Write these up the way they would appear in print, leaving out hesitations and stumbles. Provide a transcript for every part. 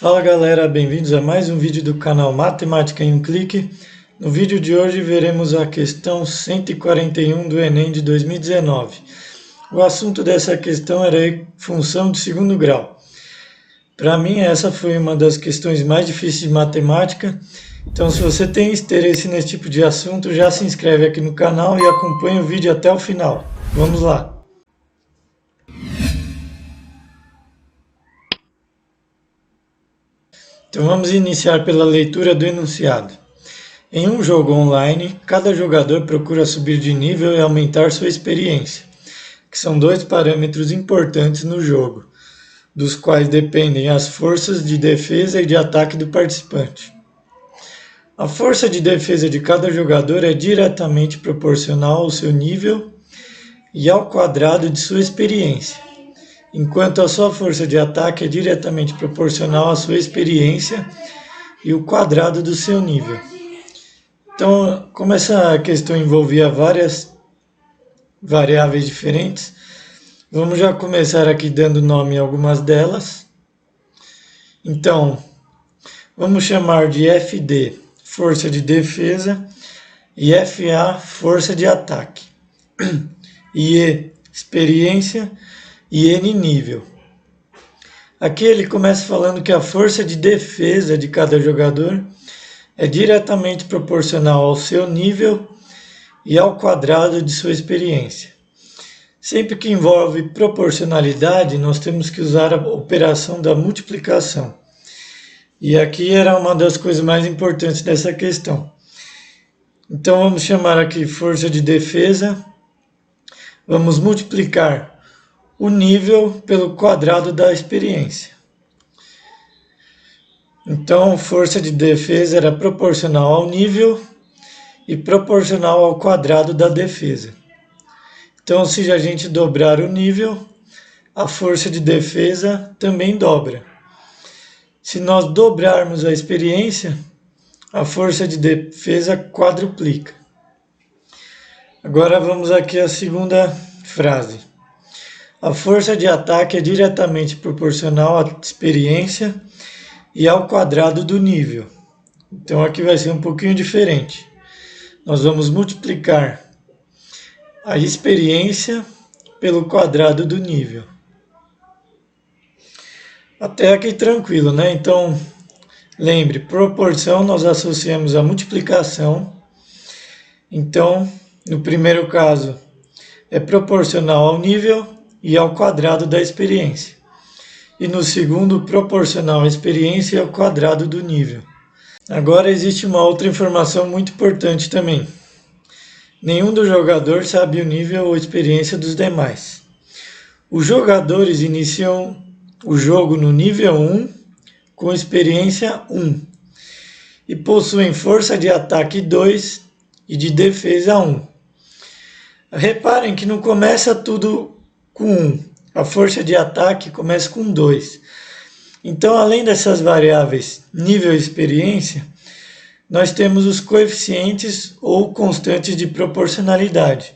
Fala galera, bem-vindos a mais um vídeo do canal Matemática em um Clique. No vídeo de hoje veremos a questão 141 do Enem de 2019. O assunto dessa questão era função de segundo grau. Para mim essa foi uma das questões mais difíceis de matemática, então se você tem interesse nesse tipo de assunto, já se inscreve aqui no canal e acompanha o vídeo até o final. Vamos lá! Então vamos iniciar pela leitura do enunciado. Em um jogo online, cada jogador procura subir de nível e aumentar sua experiência, que são dois parâmetros importantes no jogo, dos quais dependem as forças de defesa e de ataque do participante. A força de defesa de cada jogador é diretamente proporcional ao seu nível e ao quadrado de sua experiência, enquanto a sua força de ataque é diretamente proporcional à sua experiência e o quadrado do seu nível. Então, como essa questão envolvia várias variáveis diferentes, vamos já começar aqui dando nome a algumas delas. Então, vamos chamar de FD, força de defesa, e FA, força de ataque, IE, experiência, e N, nível. Aqui ele começa falando que a força de defesa de cada jogador é diretamente proporcional ao seu nível e ao quadrado de sua experiência. Sempre que envolve proporcionalidade, nós temos que usar a operação da multiplicação. E aqui era uma das coisas mais importantes dessa questão. Então vamos chamar aqui força de defesa, vamos multiplicar o nível pelo quadrado da experiência. Então, força de defesa era proporcional ao nível e proporcional ao quadrado da defesa. Então, se a gente dobrar o nível, a força de defesa também dobra. Se nós dobrarmos a experiência, a força de defesa quadruplica. Agora vamos aqui à segunda frase. A força de ataque é diretamente proporcional à experiência e ao quadrado do nível. Então aqui vai ser um pouquinho diferente. Nós vamos multiplicar a experiência pelo quadrado do nível. Até aqui tranquilo, né? Então, lembre, proporção nós associamos à multiplicação. Então, no primeiro caso, é proporcional ao nível e ao quadrado da experiência. E no segundo, proporcional à experiência e ao quadrado do nível. Agora existe uma outra informação muito importante também. Nenhum dos jogadores sabe o nível ou experiência dos demais. Os jogadores iniciam o jogo no nível 1 com experiência 1 e possuem força de ataque 2 e de defesa 1. Reparem que não começa tudo com 1. A força de ataque começa com 2. Então, além dessas variáveis nível e experiência, nós temos os coeficientes ou constantes de proporcionalidade,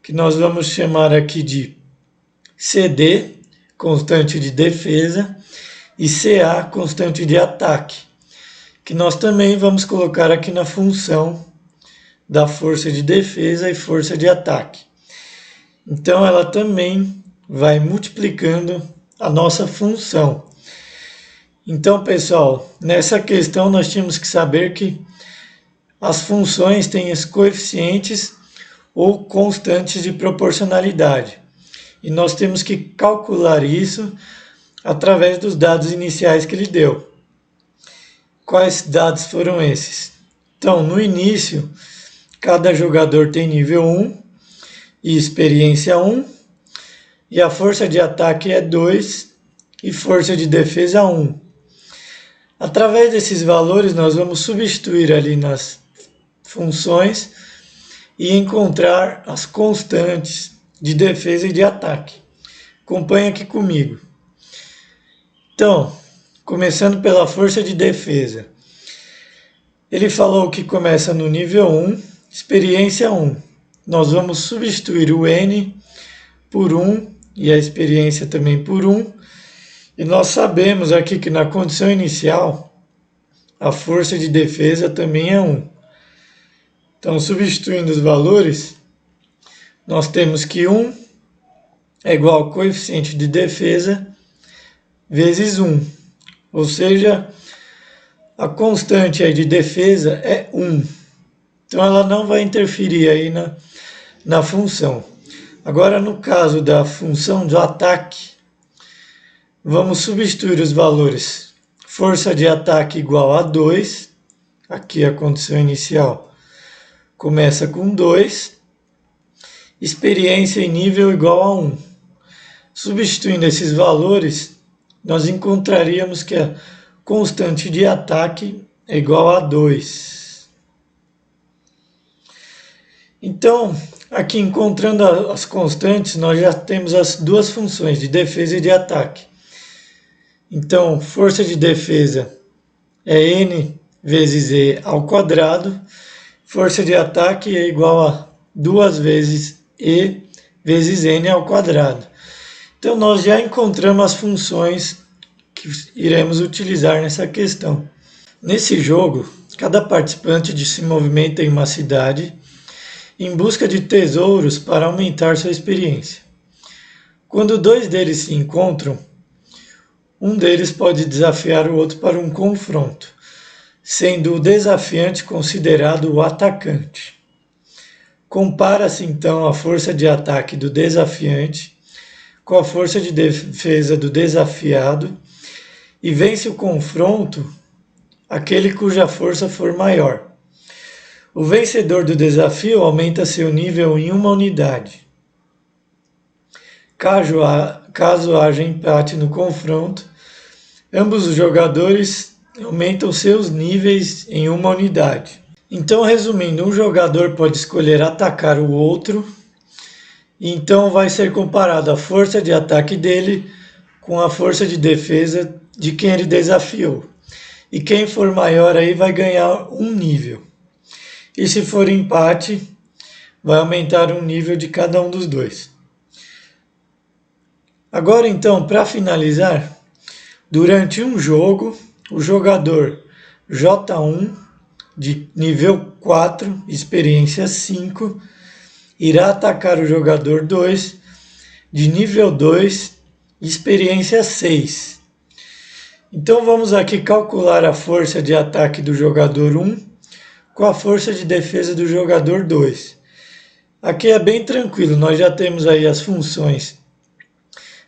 que nós vamos chamar aqui de CD, constante de defesa, e CA, constante de ataque, que nós também vamos colocar aqui na função da força de defesa e força de ataque. Então, ela também vai multiplicando a nossa função. Então, pessoal, nessa questão nós tínhamos que saber que as funções têm os coeficientes ou constantes de proporcionalidade. E nós temos que calcular isso através dos dados iniciais que ele deu. Quais dados foram esses? Então, no início, cada jogador tem nível 1 e experiência 1, e a força de ataque é 2 e força de defesa 1. Através desses valores, nós vamos substituir ali nas funções e encontrar as constantes de defesa e de ataque. Acompanhe aqui comigo. Então, começando pela força de defesa. Ele falou que começa no nível 1, experiência 1. Nós vamos substituir o N por 1 e a experiência também por 1. E nós sabemos aqui que na condição inicial, a força de defesa também é 1. Então, substituindo os valores, nós temos que 1 é igual ao coeficiente de defesa vezes 1. Ou seja, a constante aí de defesa é 1. Então, ela não vai interferir aí na função. Agora, no caso da função do ataque, vamos substituir os valores. Força de ataque igual a 2. Aqui a condição inicial começa com 2. Experiência e nível igual a 1. Substituindo esses valores, nós encontraríamos que a constante de ataque é igual a 2. Então, aqui encontrando as constantes, nós já temos as duas funções de defesa e de ataque. Então, força de defesa é N vezes E ao quadrado. Força de ataque é igual a 2 vezes E vezes N ao quadrado. Então, nós já encontramos as funções que iremos utilizar nessa questão. Nesse jogo, cada participante se movimenta em uma cidade em busca de tesouros para aumentar sua experiência. Quando 2 deles se encontram, um deles pode desafiar o outro para um confronto, sendo o desafiante considerado o atacante. Compara-se então a força de ataque do desafiante com a força de defesa do desafiado e vence o confronto aquele cuja força for maior. O vencedor do desafio aumenta seu nível em 1 unidade. Caso haja empate no confronto, ambos os jogadores aumentam seus níveis em 1 unidade. Então, resumindo, um jogador pode escolher atacar o outro, e então vai ser comparado a força de ataque dele com a força de defesa de quem ele desafiou. E quem for maior aí vai ganhar um nível. E se for empate, vai aumentar um nível de cada um dos dois. Agora então, para finalizar, durante um jogo, o jogador J1 de nível 4, experiência 5, irá atacar o jogador 2 de nível 2, experiência 6. Então vamos aqui calcular a força de ataque do jogador 1 com a força de defesa do jogador 2. Aqui é bem tranquilo, nós já temos aí as funções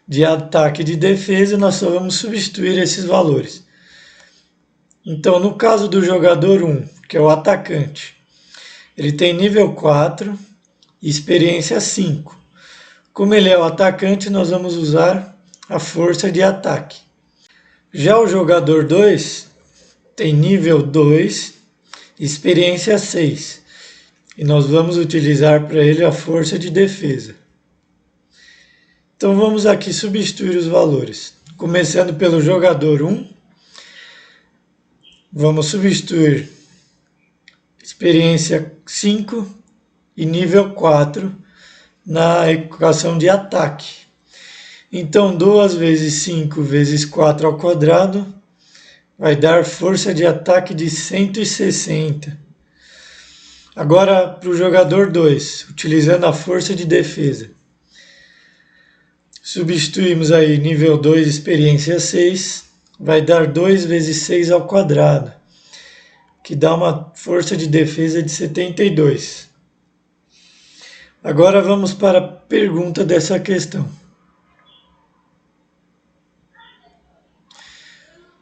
de ataque e de defesa, nós só vamos substituir esses valores. Então, no caso do jogador 1, que é o atacante, ele tem nível 4 e experiência 5. Como ele é o atacante, nós vamos usar a força de ataque. Já o jogador 2 tem nível 2, experiência 6. E nós vamos utilizar para ele a força de defesa. Então vamos aqui substituir os valores. Começando pelo jogador 1, vamos substituir experiência 5 e nível 4 na equação de ataque. Então 2 vezes 5 vezes 4 ao quadrado vai dar força de ataque de 160. Agora para o jogador 2, utilizando a força de defesa. Substituímos aí nível 2, experiência 6, vai dar 2 vezes 6 ao quadrado, que dá uma força de defesa de 72. Agora vamos para a pergunta dessa questão.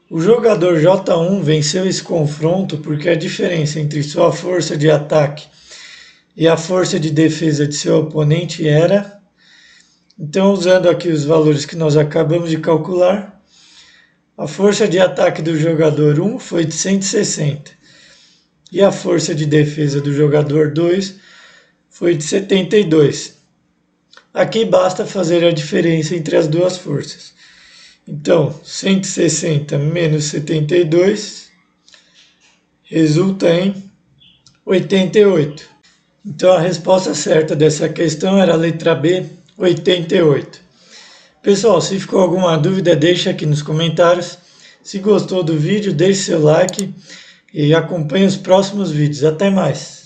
O jogador J1 venceu esse confronto porque a diferença entre sua força de ataque e a força de defesa de seu oponente era... Então, usando aqui os valores que nós acabamos de calcular, a força de ataque do jogador 1 foi de 160 e a força de defesa do jogador 2 foi de 72. Aqui basta fazer a diferença entre as duas forças. Então, 160 menos 72 resulta em 88. Então, a resposta certa dessa questão era a letra B, 88. Pessoal, se ficou alguma dúvida, deixa aqui nos comentários. Se gostou do vídeo, deixe seu like e acompanhe os próximos vídeos. Até mais!